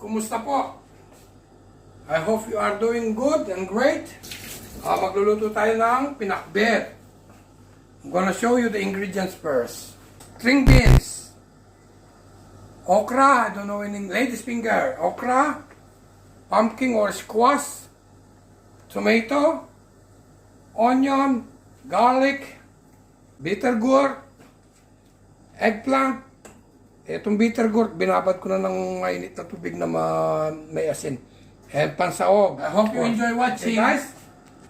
kumusta po? I hope you are doing good and great. Magluluto tayo ng pinakbet. I'm gonna show you the ingredients first. String beans, okra, I don't know in lady's finger, okra, pumpkin or squash, tomato, onion, garlic, bitter gourd, eggplant. Itong bitter gourd, binabad ko na ng mainit na tubig na may asin. And pansaog. I hope you enjoy watching, okay, guys.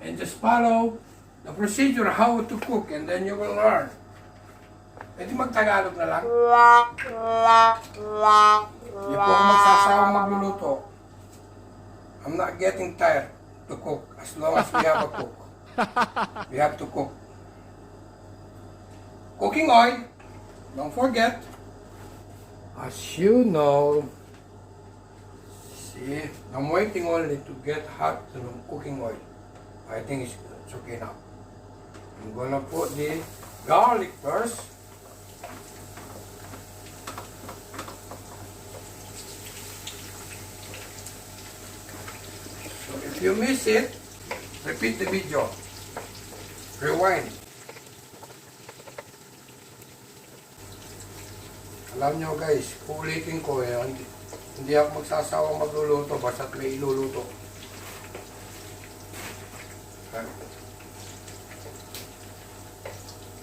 And just follow the procedure how to cook and then you will learn. Pwede mag-Tagalog na lang. Hindi po ako magsasawang magluluto. I'm not getting tired to cook as long as we have a cook. We have to cook. Cooking oil, don't forget. As you know, see, I'm waiting only to get hot the cooking oil. I think it's okay now. I'm gonna put the garlic first. So if you miss it, repeat the video. Rewind. Alam nyo guys, ulitin ko hindi ako magsasawang magluluto basta't may iluluto.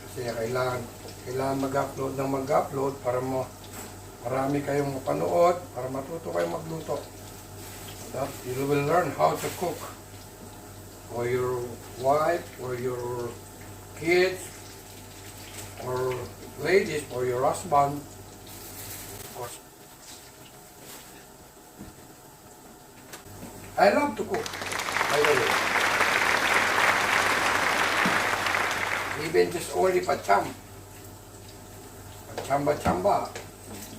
Kasi kailangan mag-upload ng mag-upload para marami kayong mapanood, para matuto kayong magluto. That you will learn how to cook for your wife, for your kids, or ladies, for your husband. I love to cook, by the way. Even just only pachamba,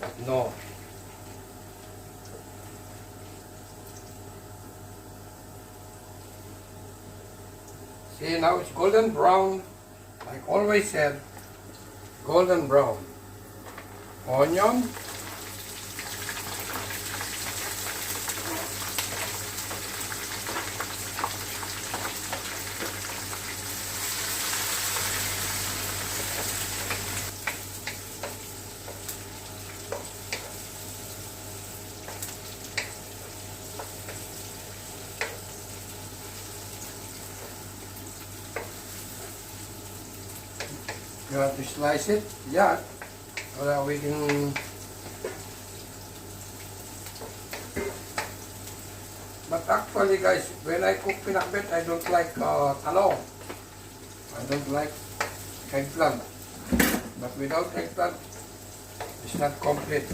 but no. See, now it's golden brown, like always said, golden brown. Onion. You have to slice it, yeah, so that we can. But actually guys, when I cook pinakbet, I don't like talong. I don't like eggplant. But without eggplant, it's not complete.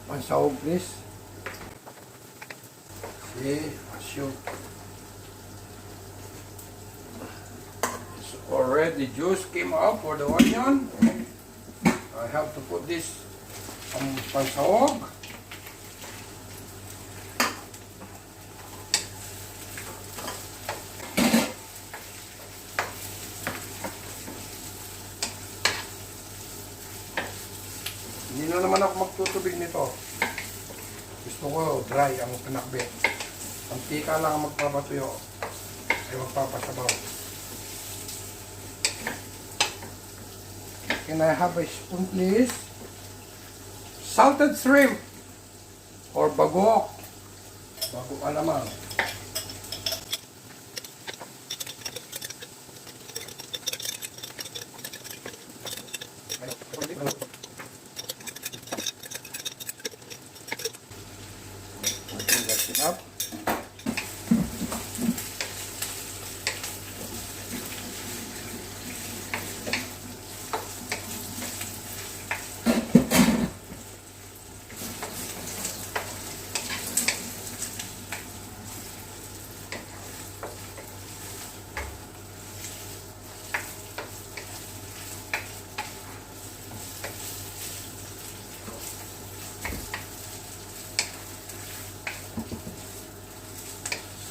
Masarap, please. See, it's already juice came out for the onion. I have to put this pansahog. Hindi na naman ako magtutubig nito. Gusto ko dry ang pinakbet. Mantika lang ang magpapatuyo. Ay magpapasabaw. Can I have a spoon please? Salted shrimp. Or bagok. Bagok alamang. Up.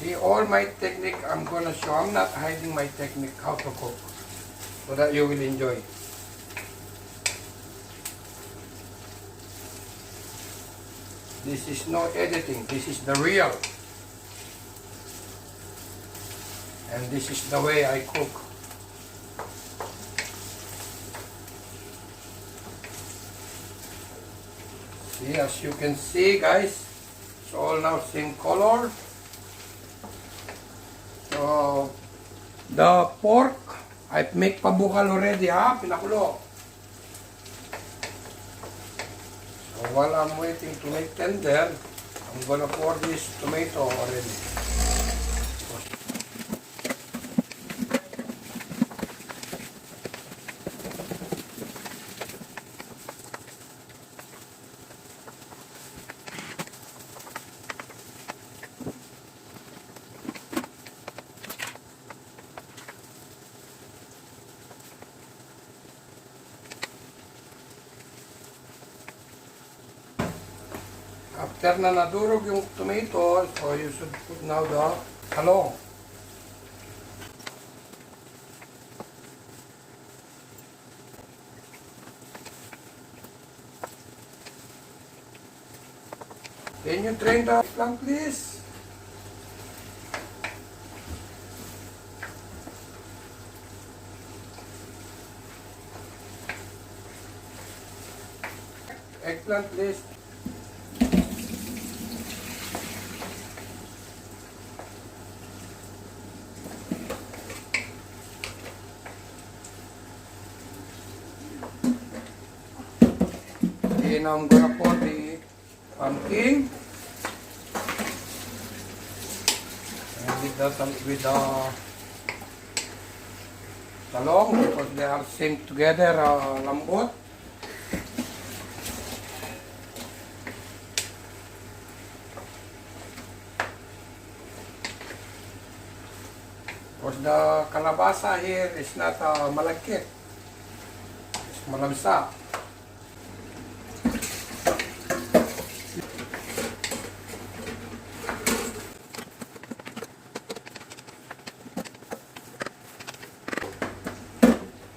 See, all my technique I'm gonna show. I'm not hiding my technique how to cook, so that you will enjoy. This is no editing. This is the real. And this is the way I cook. See, as you can see, guys, it's all now same color. So, the pork, I make pabukal already, ha? Pinakulo. So, while I'm waiting to make tender, I'm gonna pour this tomato already. After na nadurog yung tomato, so you should put now the talong. Can you drain the plant, please? Eggplant, please. Okay, now I'm gonna pour the pumpkin. And with the talong, because they are same together, lambot. Because the kalabasa here is not malagkit. It's malamsa.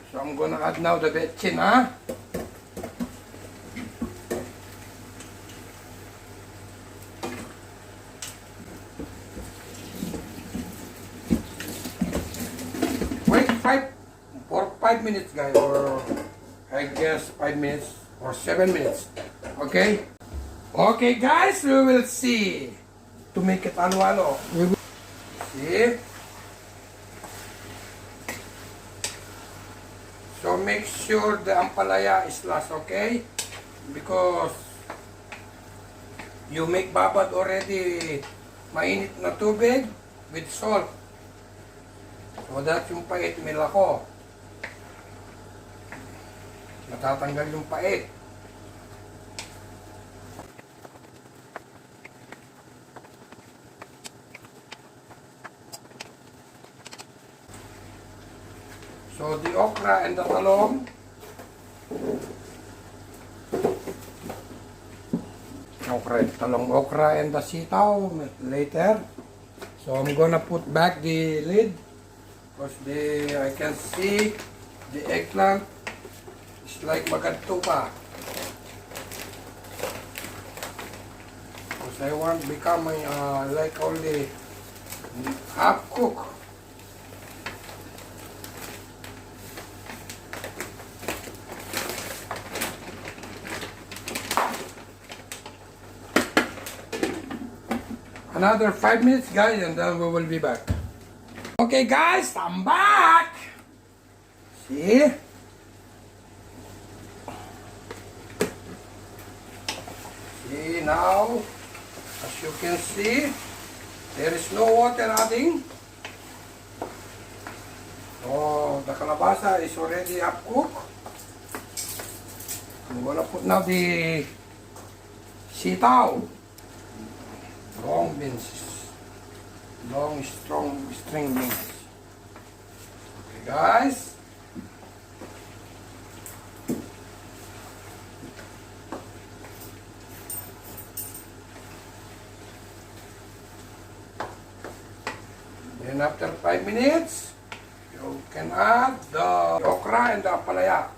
So I'm gonna add now the betchin, ha? Wait 5 minutes, guys, or I guess 5 minutes or 7 minutes. Okay? Okay, guys, we will see. To make it alo-alo. We will see. So make sure the ampalaya is last, okay? Because you make babad already mainit na tubig with salt. So that yung pait nila ko. Matatanggal yung pait. So the okra and the talong. Okra and the sitaw later. So I'm gonna put back the lid because I can see the eggplant is like magadto pa. Because I want become like only half cook. Another 5 minutes, guys, and then we will be back. Okay, guys, I'm back. See? See now, as you can see, there is no water adding. So the kalabasa is already up cooked. I'm gonna put now the sitaw. Long beans, long strong string beans. Okay, guys. After 5 minutes, you can add the okra and the ampalaya.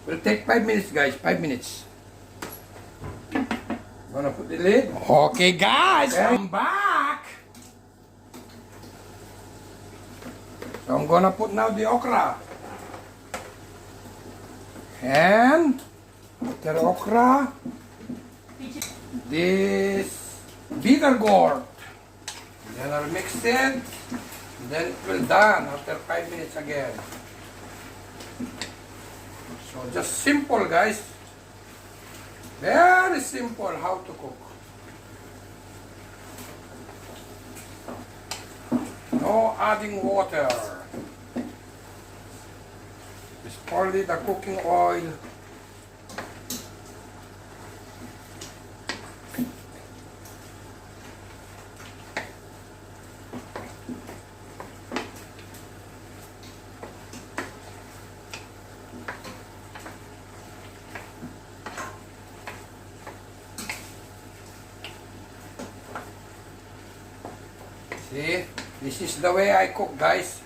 Will take 5 minutes, guys. 5 minutes. Gonna put the lid. Okay, guys, I'm back. So I'm gonna put now the okra. And after okra, this bitter gourd. Then I'll mix it. Then it will done after 5 minutes again. So just simple, guys. Very simple how to cook. No adding water. It's only the cooking oil. See, this is the way I cook, guys.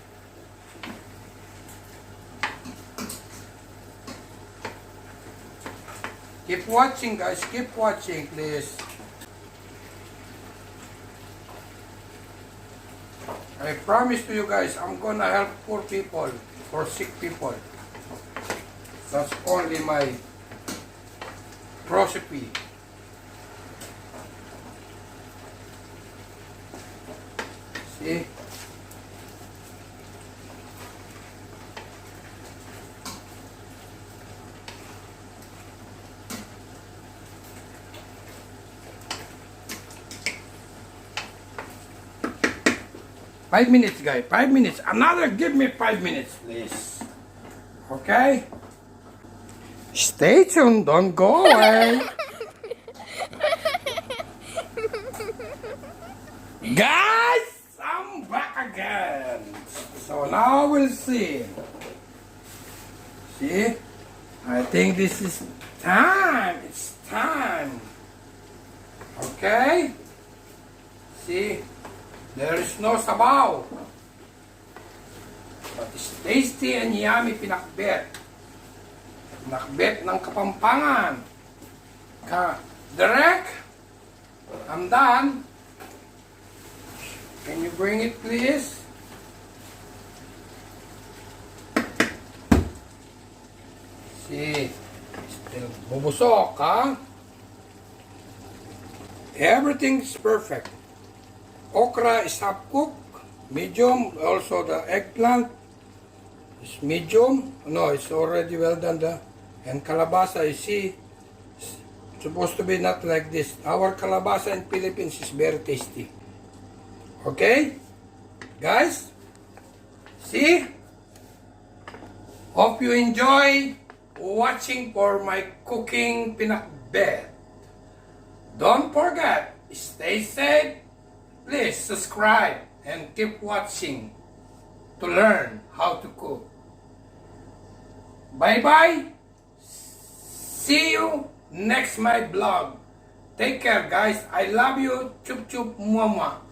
Keep watching, guys. Keep watching, please. I promise to you guys, I'm gonna help poor people or sick people. That's only my recipe. See? Five minutes, guys. 5 minutes. Another, give me 5 minutes, please. Okay? Stay tuned. Don't go away. Guys, I'm back again. So now we'll see. See? I think this is time. It's time. Okay? See? There is no sabaw. But it's tasty and yummy pinakbet. Pinakbet ng Kapampangan. Derek, I'm done. Can you bring it, please? See, still bubusok, huh? Everything's perfect. Okra is half cooked, medium. Also the eggplant is medium. No, it's already well done. And kalabasa, you see, it's supposed to be not like this. Our kalabasa in Philippines is very tasty. Okay, guys, see? Hope you enjoy watching for my cooking pinakbet. Don't forget, stay safe. Please subscribe and keep watching to learn how to cook. Bye-bye. See you next my vlog. Take care, guys. I love you. Chup chup muah muah.